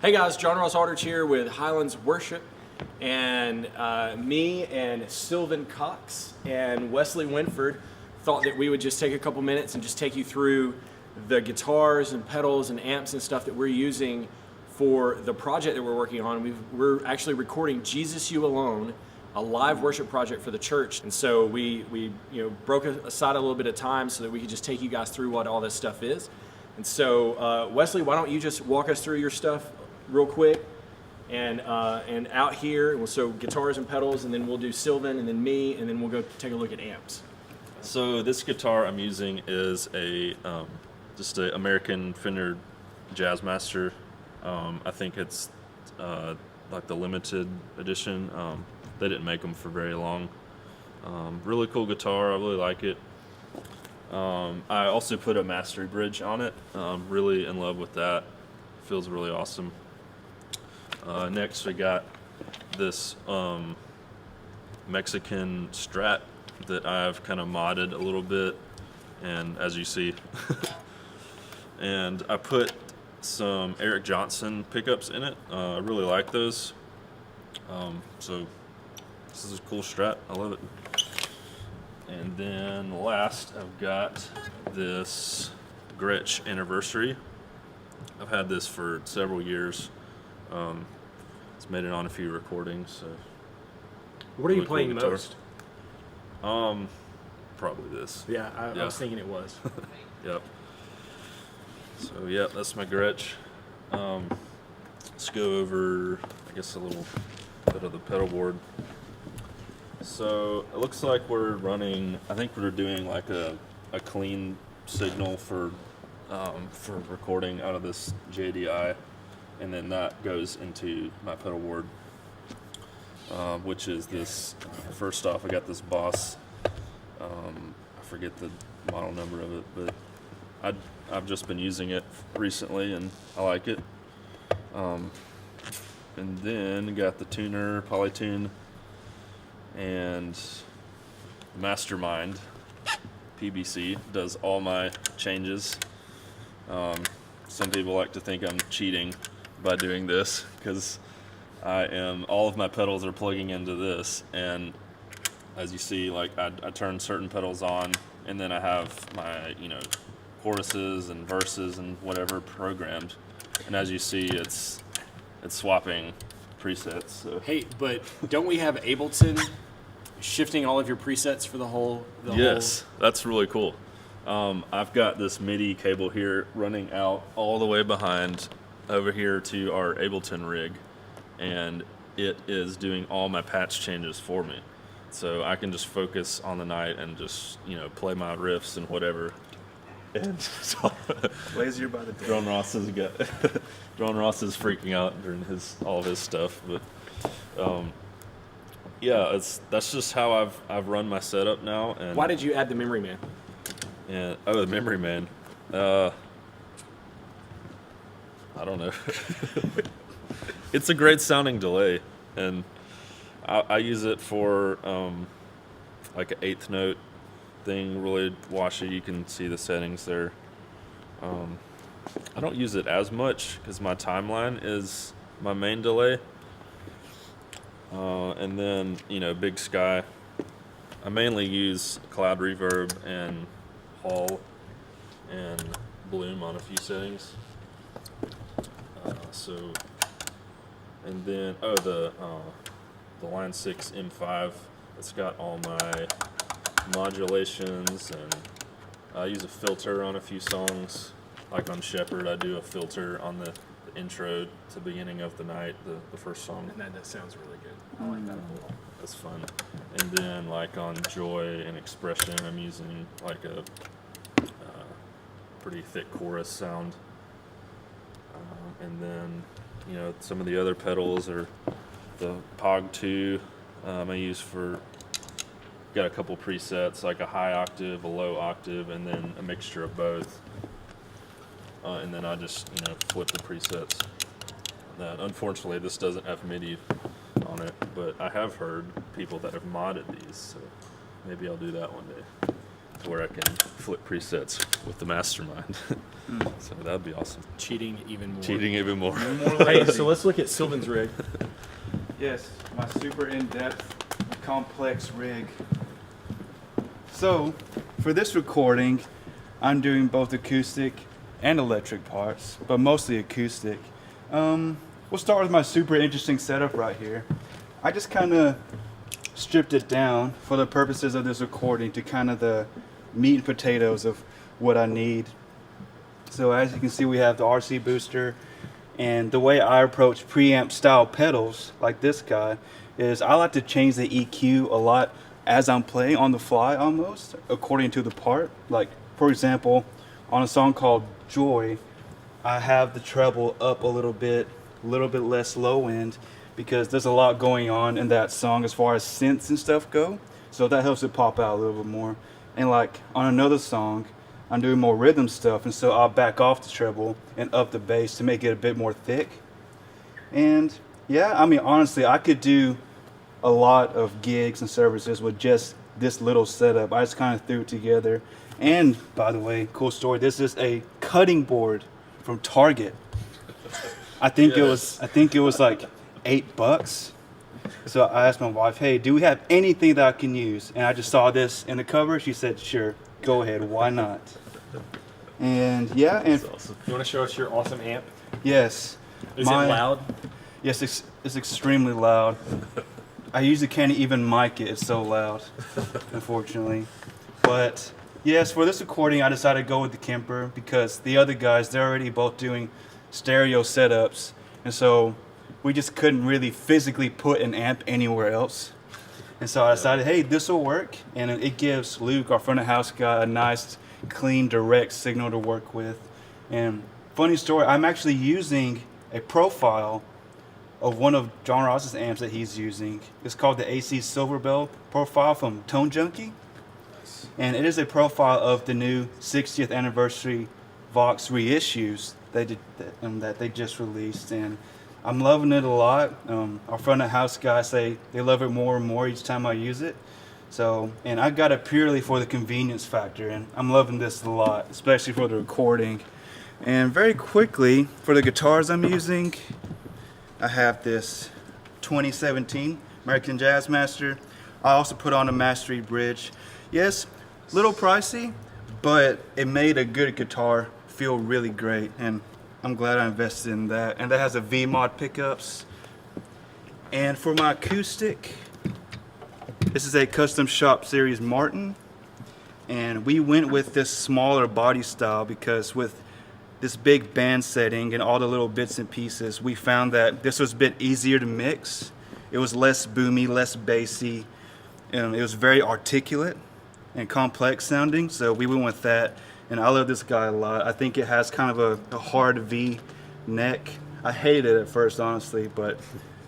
Hey guys, John Ross Aldrich here with Highlands Worship, and me and Silven Cox and Wesley Winford thought that we would just take a couple minutes and just take you through the guitars and pedals and amps and stuff that we're using for the project that we're working on. We're actually recording Jesus You Alone, a live worship project for the church, and so we broke aside a little bit of time so that we could just take you guys through what all this stuff is. And so Wesley, why don't you just walk us through your stuff real quick, and out here, so guitars and pedals, and then we'll do Silven, and then me, and then we'll go take a look at amps. So this guitar I'm using is just an American Fender Jazzmaster. I think it's like the limited edition. They didn't make them for very long. Really cool guitar. I really like it. I also put a mastery bridge on it. Really in love with that. Feels really awesome. Next we got this Mexican Strat that I've kind of modded a little bit, and as you see, and I put some Eric Johnson pickups in it. I really like those. So this is a cool Strat. I love it. And then last, I've got this Gretsch Anniversary. I've had this for several years. It's made it on a few recordings. So What are you really playing cool guitar. most? Probably this. Yeah, I was thinking it was. Yep. So yeah, that's my Gretsch. Let's go over, I guess, a little bit of the pedal board. So it looks like we're running, I think we're doing like a clean signal for recording out of this JDI, and then that goes into my pedal board, which is this. First off, I got this Boss. I forget the model number of it, but I've just been using it recently and I like it. And then got the tuner, Polytune, and Mastermind PBC does all my changes. Some people like to think I'm cheating by doing this because all of my pedals are plugging into this, and as you see, like I turn certain pedals on, and then I have my choruses and verses and whatever programmed, and as you see, it's swapping presets. So. Hey, but don't we have Ableton shifting all of your presets for the whole? Yes, that's really cool. I've got this MIDI cable here running out all the way behind over here to our Ableton rig, and it is doing all my patch changes for me. So I can just focus on the night and just play my riffs and whatever. And so Lazier by the day. Drone Ross is freaking out during all of his stuff, but yeah, that's just how I've run my setup now. And Why did you add the Memory Man? And the Memory Man, I don't know. It's a great sounding delay, and I use it for like an eighth note thing, really washy. You can see the settings there. I don't use it as much because my timeline is my main delay. And then, Big Sky. I mainly use Cloud Reverb and Hall and Bloom on a few settings. And then the Line 6 M5. It's got all my modulations, and I use a filter on a few songs. Like on Shepherd, I do a filter on the intro to the beginning of the night, the first song. And that sounds really good. I like that a lot. That's fun. And then like on Joy and Expression, I'm using like a pretty thick chorus sound. And then, some of the other pedals are the Pog 2 I use got a couple presets, like a high octave, a low octave, and then a mixture of both. And then I just, flip the presets. Unfortunately, this doesn't have MIDI on it, but I have heard people that have modded these, so maybe I'll do that one day, where I can flip presets with the Mastermind. So that'd be awesome. Cheating even more. Cheating even more. Hey, so let's look at Silven's rig. Yes, my super in-depth, complex rig. So, for this recording, I'm doing both acoustic and electric parts, but mostly acoustic. We'll start with my super interesting setup right here. I just kind of stripped it down for the purposes of this recording to kind of the meat and potatoes of what I need. So as you can see, we have the RC booster, and the way I approach preamp style pedals like this guy is I like to change the EQ a lot as I'm playing on the fly almost according to the part. Like for example, on a song called Joy, I have the treble up a little bit less low end because there's a lot going on in that song as far as synths and stuff go. So that helps it pop out a little bit more. And like on another song, I'm doing more rhythm stuff, and so I'll back off the treble and up the bass to make it a bit more thick. And yeah, I mean, honestly, I could do a lot of gigs and services with just this little setup. I just kind of threw it together. And by the way, cool story, this is a cutting board from Target. I think it was like $8. So I asked my wife, hey, do we have anything that I can use? And I just saw this in the cover. She said, sure, go ahead, why not? And yeah, and That's awesome. You want to show us your awesome amp? yes. Is it loud? Yes, it's extremely loud. I usually can't even mic it, it's so loud, unfortunately. But yes, for this recording, I decided to go with the Kemper because the other guys, they're already both doing stereo setups. And so we just couldn't really physically put an amp anywhere else. And so I decided, hey, this will work. And it gives Luke, our front of house guy, a nice, clean, direct signal to work with. And funny story, I'm actually using a profile of one of John Ross's amps that he's using. It's called the AC Silver Bell profile from Tone Junkie. And it is a profile of the new 60th anniversary Vox reissues that they just released. And I'm loving it a lot. Our front of house guys say they love it more and more each time I use it. So, and I got it purely for the convenience factor, and I'm loving this a lot, especially for the recording. And very quickly, for the guitars I'm using, I have this 2017 American Jazz Master. I also put on a Mastery Bridge. Yes, little pricey, but it made a good guitar feel really great, and I'm glad I invested in that. And that has a V-Mod pickups. And for my acoustic, this is a Custom Shop Series Martin, and we went with this smaller body style because with this big band setting and all the little bits and pieces, we found that this was a bit easier to mix. It was less boomy, less bassy, and it was very articulate and complex sounding, so we went with that. And I love this guy a lot. I think it has kind of a hard V neck. I hated it at first, honestly, but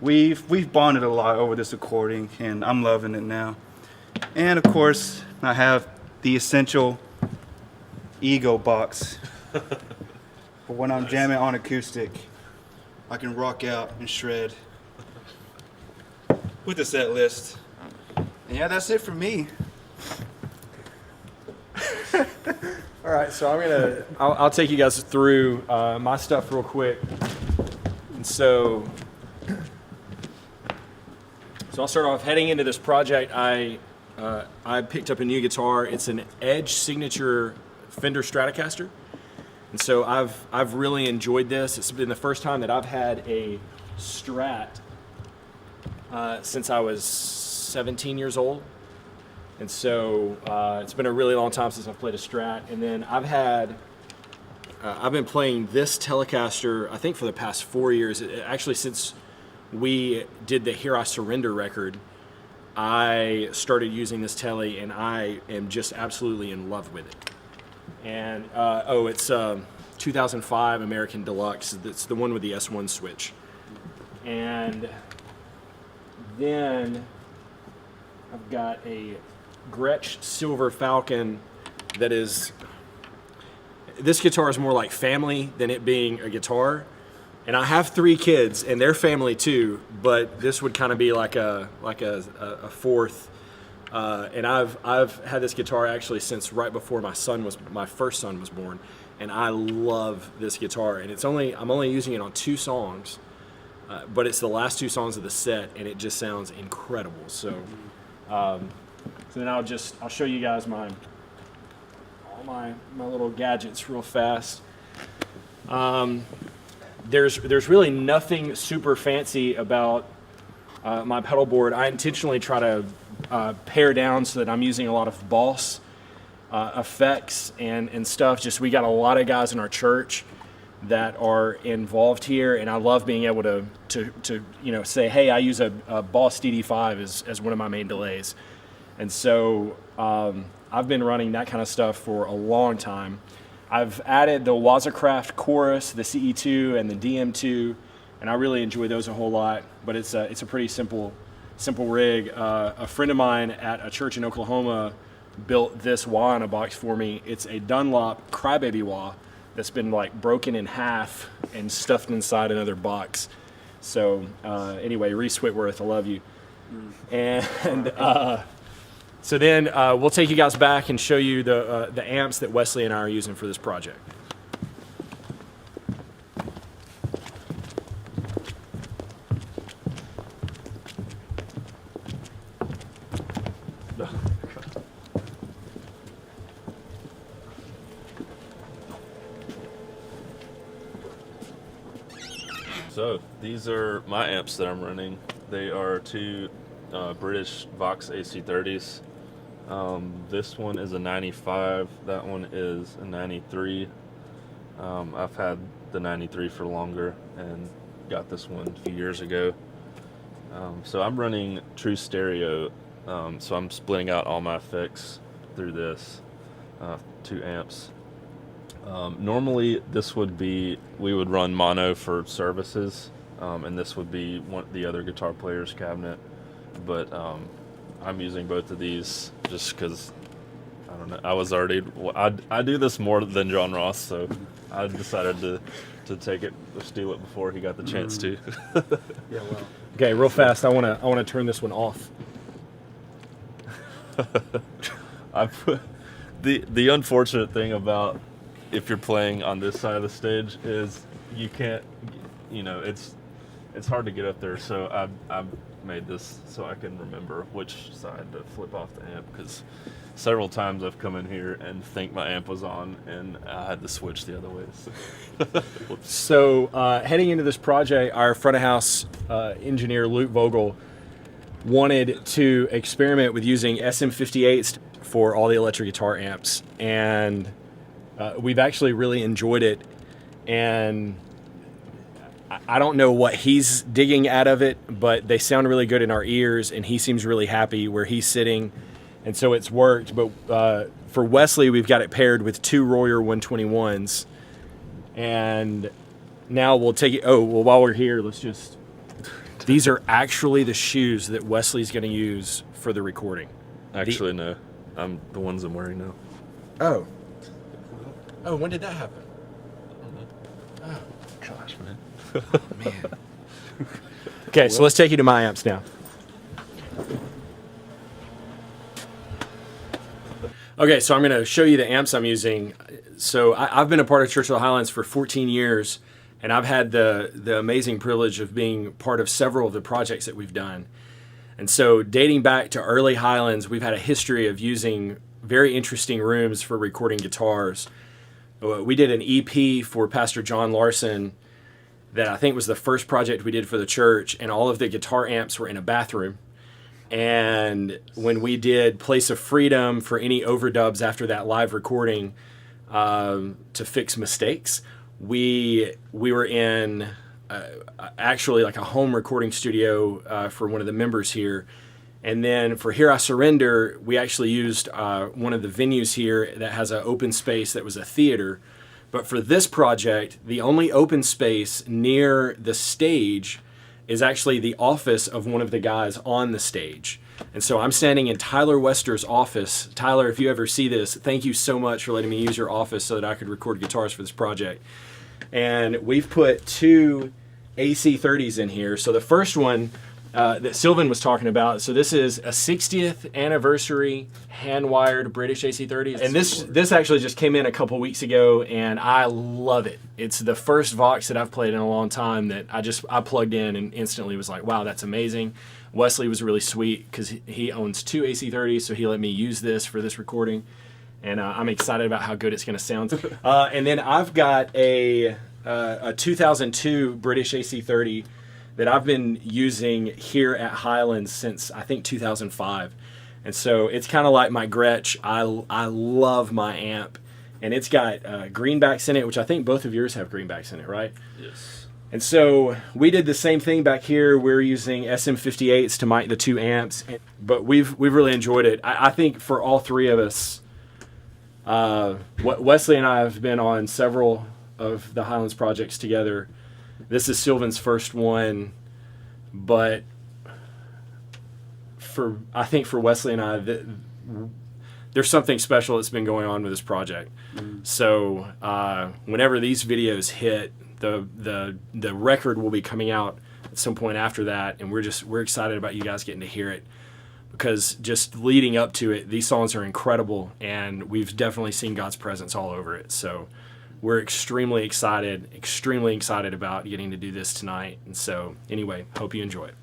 we've bonded a lot over this recording, and I'm loving it now. And of course, I have the essential Ego box for when I'm jamming on acoustic. I can rock out and shred with the set list. And yeah, that's it for me. All right, so I'll take you guys through my stuff real quick. And so I'll start off heading into this project. I picked up a new guitar. It's an Edge Signature Fender Stratocaster, and so I've really enjoyed this. It's been the first time that I've had a Strat since I was 17 years old, and so it's been a really long time since I've played a Strat. And then I've been playing this Telecaster I think for the past 4 years. Actually, since we did the Here I Surrender record, I started using this Tele, and I am just absolutely in love with it. And it's 2005 American Deluxe. It's the one with the S1 switch. And then I've got a Gretsch Silver Falcon that is, this guitar is more like family than it being a guitar. And I have 3 kids, and they're family too, but this would kind of be like a fourth. And I've had this guitar actually since right before my first son was born, and I love this guitar. And I'm only using it on 2 songs, but it's the last 2 songs of the set, and it just sounds incredible. So, so then I'll show you guys all my little gadgets real fast. There's really nothing super fancy about my pedal board. I intentionally try to pare down so that I'm using a lot of Boss effects and stuff. Just we got a lot of guys in our church that are involved here, and I love being able to say, hey, I use a Boss DD5 as one of my main delays. And so I've been running that kind of stuff for a long time. I've added the Wazacraft Chorus, the CE2, and the DM2, and I really enjoy those a whole lot. But it's a pretty simple rig. A friend of mine at a church in Oklahoma built this wah in a box for me. It's a Dunlop Crybaby wah that's been like broken in half and stuffed inside another box. So anyway, Reese Whitworth, I love you. And so then we'll take you guys back and show you the amps that Wesley and I are using for this project. So these are my amps that I'm running. They are 2 British Vox AC30s. This one is a 95, that one is a 93. I've had the 93 for longer and got this one a few years ago. So I'm running true stereo, so I'm splitting out all my effects through this 2 amps. Normally we would run mono for services, and this would be the other guitar player's cabinet, but I'm using both of these just because I don't know. I do this more than John Ross, so I decided to take it, steal it before he got the chance to. Yeah, well. Okay, real fast. I want to turn this one off. The unfortunate thing about if you're playing on this side of the stage is you can't, it's hard to get up there. So I've made this so I can remember which side to flip off the amp, because several times I've come in here and think my amp was on and I had to switch the other way. So heading into this project, our front of house engineer Luke Vogel wanted to experiment with using SM58s for all the electric guitar amps, and we've actually really enjoyed it. And I don't know what he's digging out of it, but they sound really good in our ears, and he seems really happy where he's sitting, and so it's worked. But for Wesley, we've got it paired with 2 Royer 121s, and now we'll take it. Oh, well, while we're here, let's just. These are actually the shoes that Wesley's going to use for the recording. Actually, no. I'm the ones I'm wearing now. Oh, when did that happen? Oh, gosh, man. Oh, man. Okay, so let's take you to my amps now. Okay, so I'm going to show you the amps I'm using. So I've been a part of Church of the Highlands for 14 years, and I've had the amazing privilege of being part of several of the projects that we've done. And so dating back to early Highlands, we've had a history of using very interesting rooms for recording guitars. We did an EP for Pastor John Larson that I think was the first project we did for the church, and all of the guitar amps were in a bathroom. And when we did Place of Freedom for any overdubs after that live recording to fix mistakes, we were in actually like a home recording studio for one of the members here. And then for Here I Surrender, we actually used one of the venues here that has an open space that was a theater. But for this project, the only open space near the stage is actually the office of one of the guys on the stage. And so I'm standing in Tyler Wester's office. Tyler, if you ever see this, thank you so much for letting me use your office so that I could record guitars for this project. And we've put 2 AC30s in here. So the first one that Silven was talking about. So this is a 60th anniversary hand-wired British AC30, and this actually just came in a couple weeks ago, and I love it. It's the first Vox that I've played in a long time that I plugged in and instantly was like, wow, that's amazing. Wesley was really sweet because he owns 2 AC30s, so he let me use this for this recording, and I'm excited about how good it's going to sound. And then I've got a 2002 British AC30 that I've been using here at Highlands since I think 2005. And so it's kind of like my Gretsch. I love my amp. And it's got greenbacks in it, which I think both of yours have greenbacks in it, right? Yes. And so we did the same thing back here. We're using SM58s to mic the 2 amps. But we've really enjoyed it. I think for all 3 of us, Wesley and I have been on several of the Highlands projects together. This is Silven's first one, but I think for Wesley and I, there's something special that's been going on with this project. So whenever these videos hit, the record will be coming out at some point after that, and we're excited about you guys getting to hear it, because just leading up to it, these songs are incredible, and we've definitely seen God's presence all over it. So we're extremely excited about getting to do this tonight. And so anyway, hope you enjoy it.